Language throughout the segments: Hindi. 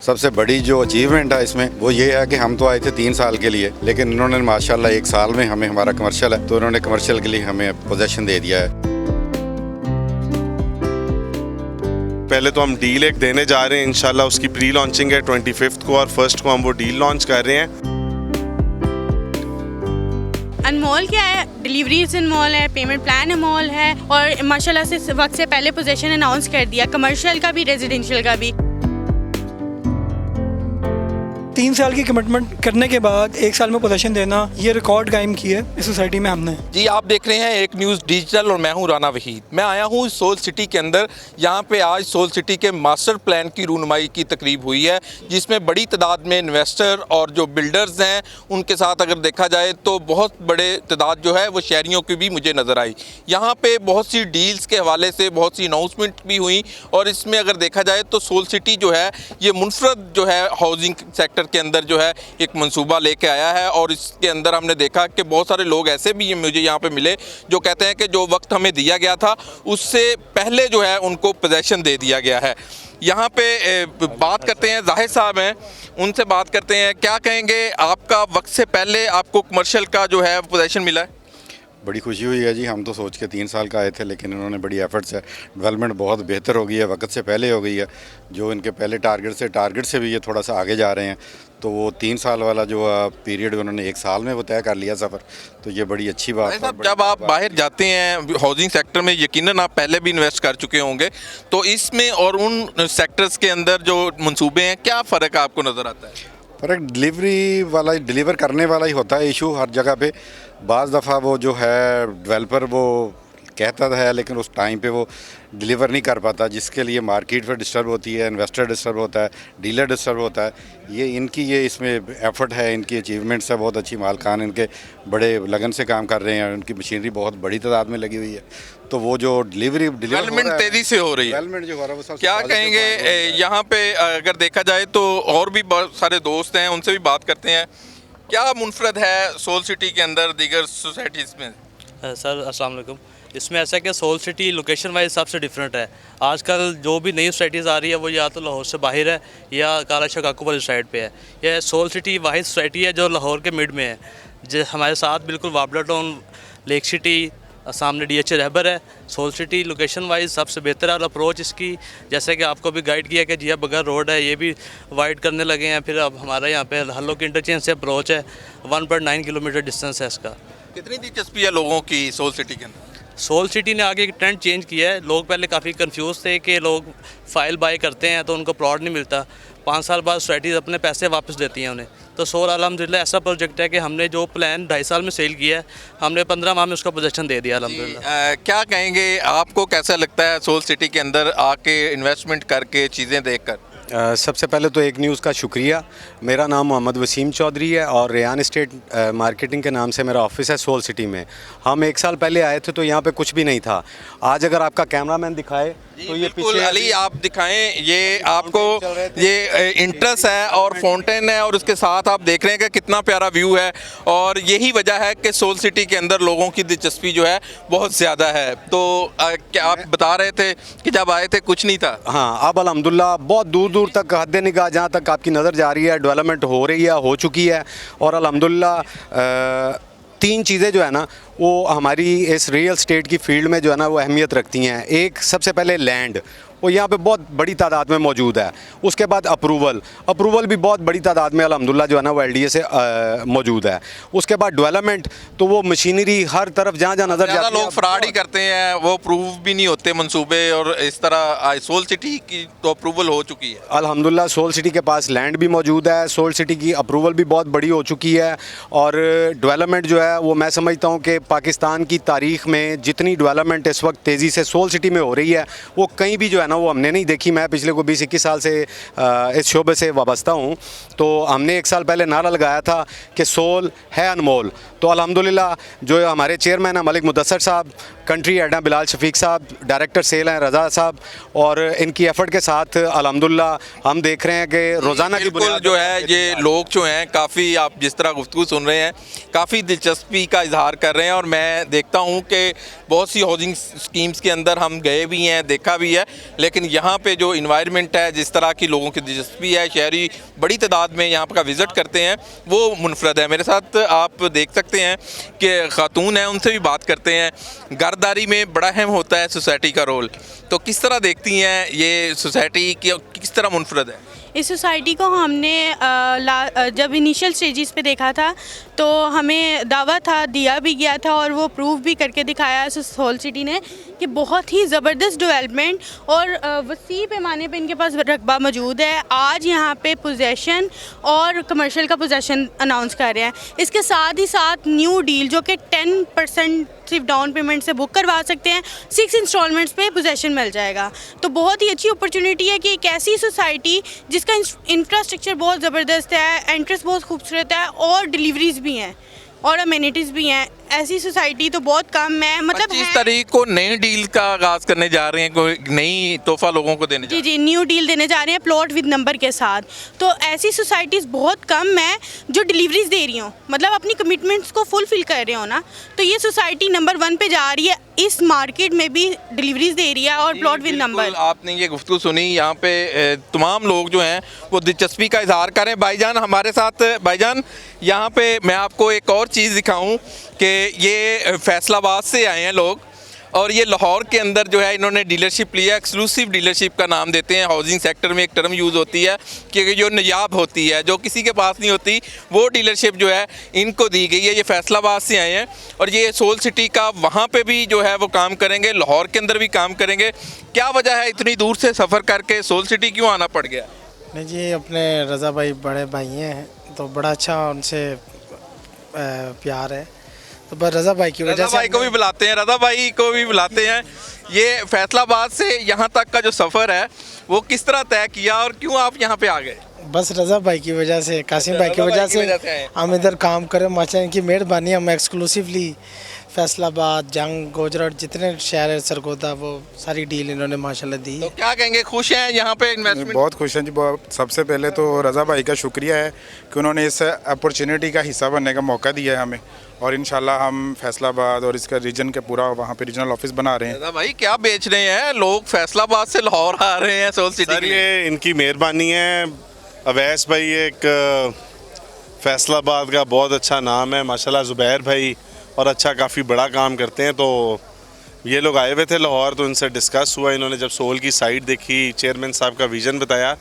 सबसे बड़ी जो अचीवमेंट है इसमें वो ये है कि हम तो आए थे 3 साल के लिए, लेकिन इन्होंने माशाल्लाह 1 साल में हमें, हमारा कमर्शियल है तो इन्होंने कमर्शियल के लिए हमें पोजेशन दे दिया है। पहले तो हम डील एक देने जा रहे हैं, इंशाल्लाह उसकी प्री लॉन्चिंग है 25 को और 1 को हम वो डील लॉन्च कर रहे हैं। अनमोल क्या है, डिलीवरीज अनमोल है, पेमेंट प्लान अनमोल है और माशाल्लाह से वक्त से पहले पोजीशन अनाउंस कर दिया, कमर्शियल का भी रेजिडेंशियल का भी। 3 साल की कमिटमेंट करने के बाद 1 साल में पोजीशन देना, ये रिकॉर्ड कायम की है इस सोसाइटी में हमने। जी आप देख रहे हैं एक न्यूज़ डिजिटल और मैं हूं राना वहीद। मैं आया हूं सोल सिटी के अंदर। यहां पे आज सोल सिटी के मास्टर प्लान की रूनुमाई की तकरीब हुई है, जिसमें बड़ी तादाद में इन्वेस्टर और जो बिल्डर्स हैं उनके साथ अगर देखा जाए तो बहुत बड़े तादाद जो है वो शहरियों की भी मुझे नज़र आई। यहाँ पे बहुत सी डील्स के हवाले से बहुत सी अनाउंसमेंट भी हुई और इसमें अगर देखा जाए तो सोल सिटी जो है ये मुनफरद जो है हाउसिंग सेक्टर के अंदर जो है एक मंसूबा लेके आया है। और इसके अंदर हमने देखा कि बहुत सारे लोग ऐसे भी मुझे यहाँ पे मिले जो कहते हैं कि जो वक्त हमें दिया गया था उससे पहले जो है उनको पोजेशन दे दिया गया है। यहाँ पे बात करते हैं, जाहिद साहब हैं, उनसे बात करते हैं, क्या कहेंगे आपका वक्त से पहले आपको कमर्शियल का जो है पोजेशन मिला है? बड़ी खुशी हुई है जी, हम तो सोच के 3 साल का आए थे, लेकिन इन्होंने बड़ी एफर्ट्स है, डेवलपमेंट बहुत बेहतर हो गई है, वक्त से पहले हो गई है। जो इनके पहले टारगेट से भी ये थोड़ा सा आगे जा रहे हैं, तो वो 3 साल वाला जो पीरियड उन्होंने 1 साल में वो तय कर लिया सफ़र, तो ये बड़ी अच्छी बात है। जब आप बाहर जाते हैं हाउसिंग सेक्टर में, यकीनन आप पहले भी इन्वेस्ट कर चुके होंगे, तो इसमें और उन सेक्टर्स के अंदर जो मंसूबे हैं, क्या फ़र्क आपको नज़र आता है? फ़र्क डिलीवरी वाला, डिलीवर करने वाला ही होता है इशू हर जगह पे। बाज़ दफ़ा वो जो है डेवलपर वो कहता है लेकिन उस टाइम पे वो डिलीवर नहीं कर पाता, जिसके लिए मार्केट पर डिस्टर्ब होती है, इन्वेस्टर डिस्टर्ब होता है, डीलर डिस्टर्ब होता है। ये इसमें एफर्ट है, इनकी अचीवमेंट्स है बहुत अच्छी। मालकान इनके बड़े लगन से काम कर रहे हैं, उनकी मशीनरी बहुत बड़ी तादाद में लगी हुई है, तो वो जो डेवलपमेंट तेज़ी से हो रही है, डेवलपमेंट जो हो रहा है वो सबसे क्या कहेंगे? यहाँ पे अगर देखा जाए तो और भी बहुत सारे दोस्त हैं, उनसे भी बात करते हैं। क्या मुनफरद है सोल सिटी के अंदर दीगर सोसाइटीज़ में? सर अस्सलाम वालेकुम। इसमें ऐसा है कि सोल सिटी लोकेशन वाइज सबसे डिफरेंट है। आजकल जो भी नई सोसाइटीज़ आ रही है वो या तो लाहौर से बाहर है या काला शकाकू वाली साइड पे है। यह सोल सिटी वाहिद सोसाइटी है जो लाहौर के मिड में है। जो हमारे साथ बिल्कुल वाबला टाउन, लेक सिटी, सामने DH रहबर है। सोल सिटी लोकेशन वाइज सबसे बेहतर है और अप्रोच इसकी, जैसे कि आपको भी गाइड किया कि जिया बगर रोड है, ये भी वाइड करने लगे हैं। फिर अब हमारा यहाँ पे हल्लो के इंटरचेंज से अप्रोच है, 1.9 किलोमीटर डिस्टेंस है इसका। कितनी दिलचस्पी है लोगों की सोल सिटी के अंदर? सोल सिटी ने आगे एक ट्रेंड चेंज किया है। लोग पहले काफ़ी कंफ्यूज थे कि लोग फाइल बाय करते हैं तो उनको प्लॉट नहीं मिलता, 5 साल बाद सोसाइटीज़ अपने पैसे वापस देती हैं उन्हें। तो सोल अल्हम्दुलिल्लाह ऐसा प्रोजेक्ट है कि हमने जो प्लान 2.5 साल में सेल किया है, हमने 15 माह में उसका पोजीशन दे दिया अल्हम्दुलिल्लाह। क्या कहेंगे, आपको कैसा लगता है सोल सिटी के अंदर आके इन्वेस्टमेंट करके चीज़ें देखकर? सबसे पहले तो एक न्यूज़ का शुक्रिया। मेरा नाम मोहम्मद वसीम चौधरी है और रेयान स्टेट मार्केटिंग के नाम से मेरा ऑफिस है सोल सिटी में। हम 1 साल पहले आए थे तो यहाँ पे कुछ भी नहीं था। आज अगर आपका कैमरामैन दिखाए तो ये पीछे अली आप दिखाएं, ये आपको ये इंट्रेस है और फाउंटेन है और उसके साथ आप देख रहे हैं कि कितना प्यारा व्यू है। और यही वजह है कि सोल सिटी के अंदर लोगों की दिलचस्पी जो है बहुत ज़्यादा है। तो क्या आप बता रहे थे कि जब आए थे कुछ नहीं था? हाँ, अब अल्हम्दुलिल्लाह बहुत दूर दूर तक हद निगाह जहाँ तक आपकी नज़र जा रही है डेवलपमेंट हो रही है, हो चुकी है। और अल्हम्दुलिल्लाह 3 चीज़ें जो है ना वो हमारी इस रियल स्टेट की फील्ड में जो है ना वो अहमियत रखती हैं। एक सबसे पहले लैंड, वो यहाँ पे बहुत बड़ी तादाद में मौजूद है। उसके बाद अप्रूवल भी बहुत बड़ी तादाद में अल्हम्दुलिल्लाह जो है ना वो LDA से मौजूद है। उसके बाद डेवलपमेंट, तो वो मशीनरी हर तरफ जहाँ जहाँ नज़र जाती है। लोग फ्रॉड ही करते हैं, वो अप्रूव भी नहीं होते मंसूबे, और इस तरह सोल सिटी की तो अप्रूवल हो चुकी है अल्हम्दुलिल्लाह। सोल सिटी के पास लैंड भी मौजूद है, सोल सिटी की अप्रूवल भी बहुत बड़ी हो चुकी है। और डेवलपमेंट जो है वो मैं समझता हूँ कि पाकिस्तान की तारीख़ में जितनी डेवलपमेंट इस वक्त तेज़ी से सोल सिटी में हो रही है वो कहीं भी जो है ना वो हमने नहीं देखी। मैं पिछले को 20-21 साल से इस शोबे से वाबस्ता हूँ। तो हमने 1 साल पहले नारा लगाया था कि सोल है अनमोल। तो अल्हम्दुलिल्लाह जो हमारे चेयरमैन हैं मलिक मुदस्सर साहब कंट्री हेड हैं बिलाल शफीक साहब, डायरेक्टर सेल हैं रज़ा साहब, और इनकी एफर्ट के साथ अल्हम्दुलिल्लाह हम देख रहे हैं कि रोज़ाना की बिल्कुल जो है ये लोग जो हैं काफ़ी, आप जिस तरह गुफ्तगू सुन रहे हैं, काफ़ी दिलचस्पी का इजहार कर रहे हैं। और मैं देखता हूँ कि बहुत सी हाउसिंग स्कीम्स के अंदर हम गए भी हैं, देखा भी है, लेकिन यहाँ पे जो इन्वायरमेंट है, जिस तरह की लोगों की दिलचस्पी है, शहरी बड़ी तादाद में यहाँ का विज़िट करते हैं, वो मुनफरद है। मेरे साथ आप देख सकते हैं कि खातून हैं, उनसे भी बात करते हैं। घरदारी में बड़ा अहम होता है सोसाइटी का रोल, तो किस तरह देखती हैं ये सोसाइटी की, किस तरह मुनफरद है? इस सोसाइटी को हमने जब इनिशियल स्टेजेस पे देखा था तो हमें दावा था, दिया भी गया था और वो प्रूव भी करके दिखाया सोल सिटी ने कि बहुत ही ज़बरदस्त डेवलपमेंट और वसी पैमाने पे इनके पास रकबा मौजूद है। आज यहाँ पे पोजेसन और कमर्शियल का पोजेसन अनाउंस कर रहे हैं। इसके साथ ही साथ न्यू डील जो कि 10% सिर्फ डाउन पेमेंट से बुक करवा सकते हैं, 6 इंस्टॉलमेंट्स पे पोजेसन मिल जाएगा। तो बहुत ही अच्छी अपॉर्चुनिटी है कि एक ऐसी सोसाइटी जिसका इंफ्रास्ट्रक्चर बहुत ज़बरदस्त है, एंट्रेंस बहुत खूबसूरत है और डिलीवरीज भी हैं और अमेनिटीज़ भी हैं। ऐसी सोसाइटी तो बहुत कम है। मतलब 25 तारीख को नई डील का आगाज़ करने जा रहे हैं, कोई नई तोहफा लोगों को देने जा जी न्यू डील देने जा रहे हैं प्लॉट विद नंबर के साथ। तो ऐसी सोसाइटीज़ बहुत कम है जो डिलीवरीज दे रही हों, मतलब अपनी कमिटमेंट्स को फुलफिल कर रहे हो ना। तो ये सोसाइटी नंबर 1 पे जा रही है, इस मार्केट में भी डिलीवरीज दे रही है और प्लॉट विद नंबर। आपने ये गुफ्तगू सुनी, यहाँ पे तमाम लोग जो हैं वो दिलचस्पी का इजहार करें। भाईजान हमारे साथ, भाईजान यहाँ पे मैं आपको एक और चीज़ दिखाऊं कि ये फैसलाबाद से आए हैं लोग और ये लाहौर के अंदर जो है इन्होंने डीलरशिप लिया। एक्सक्लूसिव डीलरशिप का नाम देते हैं। हाउसिंग सेक्टर में एक टर्म यूज़ होती है कि जो नायाब होती है, जो किसी के पास नहीं होती, वो डीलरशिप जो है इनको दी गई है। ये फैसलाबाद से आए हैं और ये सोल सिटी का वहाँ पे भी जो है वो काम करेंगे, लाहौर के अंदर भी काम करेंगे। क्या वजह है इतनी दूर से सफ़र करके सोल सिटी क्यों आना पड़ गया? नहीं जी, अपने रज़ा भाई बड़े भाई हैं तो बड़ा अच्छा उनसे प्यार है, तो बस रज़ा भाई की वजह से। रज़ा भाई को भी बुलाते हैं, रज़ा भाई को भी बुलाते हैं। ये फैसलाबाद से यहाँ तक का जो सफ़र है वो किस तरह तय किया और क्यों आप यहाँ पे आ गए? बस रज़ा भाई की वजह से, कासिम भाई की वजह से हम इधर काम करें। माशा इनकी मेहरबानी, हम एक्सक्लूसिवली फैसलाबाद, जंग, गोजरट, जितने शहर है, सरगोदा, वो सारी डील इन्होंने माशाल्लाह दी। तो क्या कहेंगे, खुश हैं यहाँ पे इन्वेस्टमेंट? बहुत खुश हैं जी। सबसे पहले तो रज़ा भाई का शुक्रिया है कि उन्होंने इस अपॉर्चुनिटी का हिस्सा बनने का मौका दिया है हमें, और इंशाल्लाह हम फैसलाबाद और इसका रीजन के पूरा वहाँ पे रीजनल ऑफिस बना रहे हैं। रज़ा भाई क्या बेच रहे हैं लोग, फैसलाबाद से लाहौर आ रहे हैं सोल सिटी सर के लिए? ये इनकी मेहरबानी है। अवैस भाई एक फैसलाबाद का बहुत अच्छा नाम है माशाल्लाह, ज़ुबैर भाई, और अच्छा काफ़ी बड़ा काम करते हैं। तो ये लोग आए हुए थे लाहौर, तो इनसे डिस्कस हुआ। इन्होंने जब सोल की साइट देखी, चेयरमैन साहब का विज़न बताया,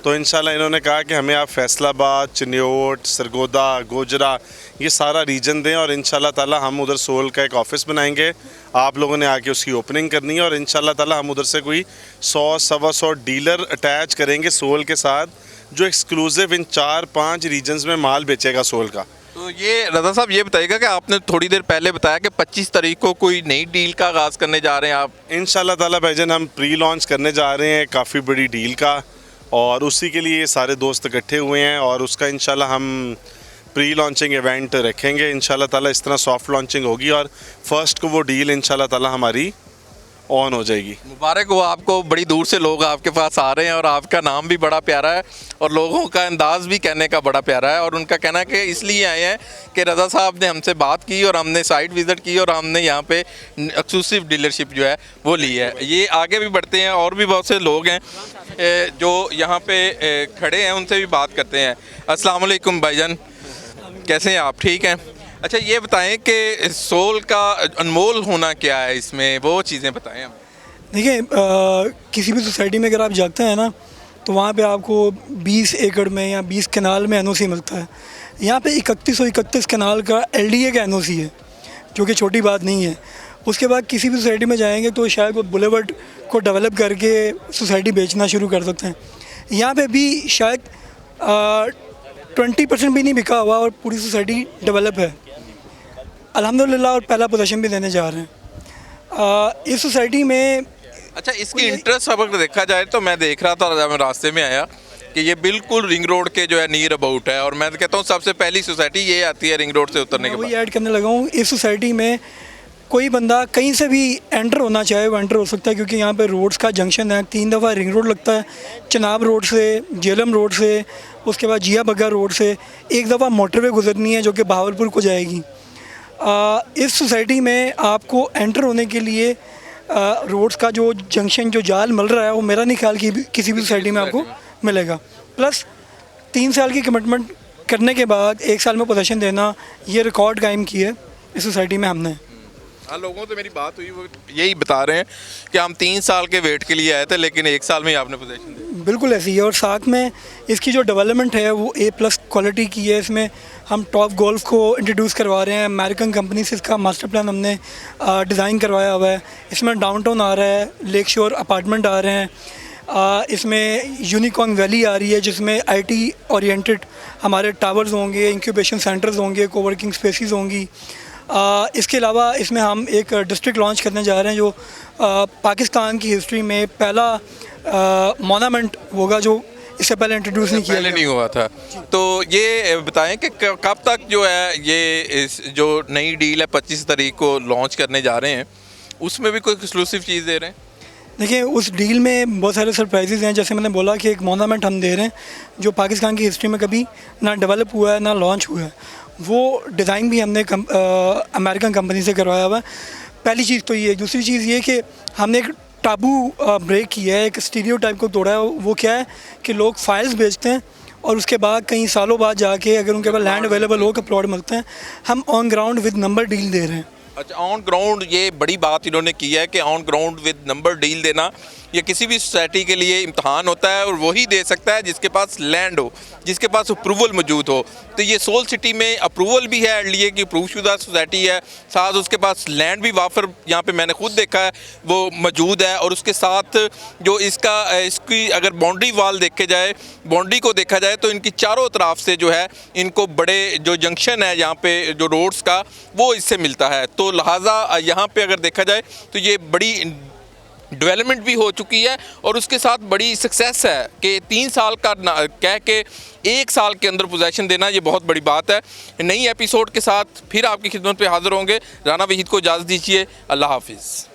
तो इंशाल्लाह इन्होंने कहा कि हमें आप फैसलाबाद, चिन्योट, सरगोदा, गोजरा, ये सारा रीजन दें और इंशाल्लाह ताला हम उधर सोल का एक ऑफ़िस बनाएंगे। आप लोगों ने आके उसकी ओपनिंग करनी है और इंशाल्लाह ताला हम उधर से कोई 100-125 डीलर अटैच करेंगे सोल के साथ, जो एक्सक्लूसिव इन 4-5 रीजन्स में माल बेचेगा सोल का। तो ये रज़ा साहब ये बताइएगा कि आपने थोड़ी देर पहले बताया कि 25 तारीख को कोई नई डील का आगाज़ करने जा रहे हैं आप। इंशाल्लाह ताला भाईजान हम प्री लॉन्च करने जा रहे हैं काफ़ी बड़ी डील का, और उसी के लिए सारे दोस्त इकट्ठे हुए हैं और उसका इंशाल्लाह हम प्री लॉन्चिंग इवेंट रखेंगे। इंशाल्लाह ताला इस तरह सॉफ्ट लॉन्चिंग होगी और फर्स्ट को वो डील इंशाल्लाह ताला हमारी ऑन हो जाएगी। मुबारक हो आपको, बड़ी दूर से लोग आपके पास आ रहे हैं और आपका नाम भी बड़ा प्यारा है और लोगों का अंदाज भी कहने का बड़ा प्यारा है। और उनका कहना है कि इसलिए आए हैं कि रज़ा साहब ने हमसे बात की और हमने साइट विज़िट की और हमने यहाँ पे एक्सक्लूसिव डीलरशिप जो है वो ली है। ये आगे भी बढ़ते हैं, और भी बहुत से लोग हैं जो यहाँ पे खड़े हैं, उनसे भी बात करते हैं। अस्सलाम वालेकुम भाईजान, कैसे हैं आप? ठीक हैं। अच्छा ये बताएं कि सोल का अनमोल होना क्या है इसमें, वो चीज़ें बताएं हमें। देखिए, किसी भी सोसाइटी में अगर आप जाते हैं ना तो वहाँ पे आपको 20 एकड़ में या 20 कनाल में एनओसी मिलता है। यहाँ पे 3131 कनाल का एलडीए का एनओसी है, जो कि छोटी बात नहीं है। उसके बाद किसी भी सोसाइटी में जाएंगे तो शायद वो बुलेवर्ड को डेवलप करके सोसाइटी बेचना शुरू कर सकते हैं। यहाँ पे भी शायद 20% भी नहीं बिका हुआ और पूरी सोसाइटी डेवलप है अल्हम्दुलिल्लाह, और पहला पोजीशन भी देने जा रहे हैं इस सोसाइटी में। अच्छा, इसकी इंटरेस्ट अगर देखा जाए तो मैं देख रहा था जब मैं रास्ते में आया कि ये बिल्कुल रिंग रोड के जो है नियर अबाउट है, और मैं कहता हूँ सबसे पहली सोसाइटी ये आती है रिंग रोड से उतरने के बाद। वही ऐड करने लगा हूँ। इस सोसाइटी में कोई बंदा कहीं से भी एंटर होना चाहे वो एंटर हो सकता है, क्योंकि यहाँ पे रोड्स का जंक्शन है। 3 दफ़ा रिंग रोड लगता है, चनाब रोड से, जेलम रोड से, उसके बाद जिया बग्गा रोड से। एक दफ़ा मोटरवे गुजरनी है जो कि बहावलपुर को जाएगी। इस सोसाइटी में आपको एंटर होने के लिए रोड्स का जो जंक्शन जो जाल मिल रहा है वो मेरा नहीं ख्याल कि किसी भी सोसाइटी में आपको मिलेगा। प्लस 3 साल की कमिटमेंट करने के बाद 1 साल में पोजीशन देना, ये रिकॉर्ड कायम की है इस सोसाइटी में हमने। हाँ, लोगों से मेरी बात हुई, वो यही बता रहे हैं कि हम 3 साल के वेट के लिए आए थे, लेकिन 1 साल में ही आपने पोजीशन दी। बिल्कुल ऐसी है, और साथ में इसकी जो डेवलपमेंट है वो A+ क्वालिटी की है। इसमें हम टॉप गोल्फ को इंट्रोड्यूस करवा रहे हैं, अमेरिकन कंपनी से इसका मास्टर प्लान हमने डिज़ाइन करवाया हुआ है। इसमें डाउनटाउन आ रहा है, लेक शोर अपार्टमेंट आ रहे हैं, इसमें यूनिकॉर्न वैली आ रही है जिसमें IT ओरिएंटेड हमारे टावर्स होंगे, इंक्यूबेशन सेंटर्स होंगे, कोवर्किंग स्पेसेस होंगी। इसके अलावा इसमें हम एक डिस्ट्रिक्ट लॉन्च करने जा रहे हैं जो पाकिस्तान की हिस्ट्री में पहला मोनामेंट होगा जो इससे पहले इंट्रोड्यूस नहीं किया पहले गया। नहीं हुआ था। तो ये बताएं कि कब तक जो है ये इस जो नई डील है 25 तारीख को लॉन्च करने जा रहे हैं, उसमें भी कोई एक्सक्लूसिव चीज़ दे रहे हैं? देखिए, उस डील में बहुत सारे सरप्राइजेज़ हैं। जैसे मैंने बोला कि एक मोनामेंट हम दे रहे हैं जो पाकिस्तान की हिस्ट्री में कभी ना डेवलप हुआ है ना लॉन्च हुआ है। वो डिज़ाइन भी हमने अमेरिकन कंपनी से करवाया हुआ है। पहली चीज़ तो ये। दूसरी चीज़ ये कि हमने एक टाबू ब्रेक किया है, एक स्टीरियोटाइप को तोड़ा है। वो क्या है कि लोग फाइल्स बेचते हैं और उसके बाद कई सालों बाद जाके अगर उनके पास लैंड अवेलेबल हो के प्लॉट मिलते हैं। हम on ground with number deal दे रहे हैं। अच्छा, ऑन ग्राउंड, ये बड़ी बात इन्होंने की है कि on ground with number deal देना ये किसी भी सोसाइटी के लिए इम्तहान होता है, और वही दे सकता है जिसके पास लैंड हो, जिसके पास अप्रूवल मौजूद हो। तो ये सोल सिटी में अप्रूवल भी है एडलीए की, अप्रूवशुदा सोसाइटी है, साथ उसके पास लैंड भी वाफर यहाँ पे मैंने खुद देखा है वो मौजूद है। और उसके साथ जो इसकी अगर बाउंड्री वाल देखे जाए, बाउंड्री को देखा जाए तो इनकी चारों तरफ से जो है इनको बड़े जो जंक्शन है यहाँ पे जो रोड्स का वो इससे मिलता है। तो लिहाजा यहाँ पे अगर देखा जाए तो ये बड़ी डेवलपमेंट भी हो चुकी है, और उसके साथ बड़ी सक्सेस है कि 3 साल का कह के 1 साल के अंदर पोजीशन देना, ये बहुत बड़ी बात है। नई एपिसोड के साथ फिर आपकी खिदमत पे हाजिर होंगे। राना वहीद को इजाज़त दीजिए। अल्लाह हाफिज़।